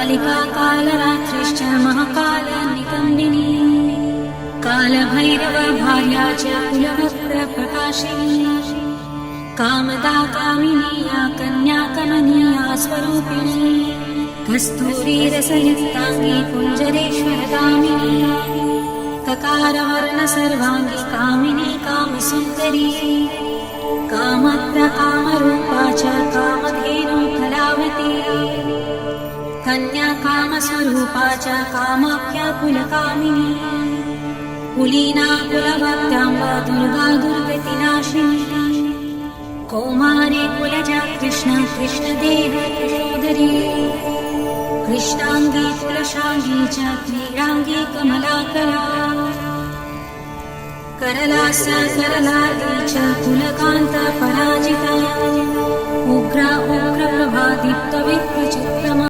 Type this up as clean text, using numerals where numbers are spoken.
कालिका कालरात्रिश्च महाकालनिकन्दिनी कालभैरव भार्या च कुलवक्त्रप्रकाशिनी कामदा कामिनी या कन्या कमनीया स्वरूपिणी कस्तूरीरसयुक्ताङ्गी कुञ्जरेश्वरगामिनी ककारवर्ण सर्वाङ्गी कामिनी कामसुन्दरी कामत्र कामरूपा च कामधेनु कलावती कन्या कामस्वरूपा च कामाख्या कुलकामिनी कुलीना कुलभक्त्याम्बा दुर्गा दुर्गतिनाशिनी कौमारी कुलजा कृष्ण कृष्णदेह यशोदरी कृष्णांगी कुलशांगी च क्रीडांगी कमलाकरा करलास करलाली च कुलकांत पराजिता उग्रा उग्रप्रभा दीप्तविप्रचित्तमा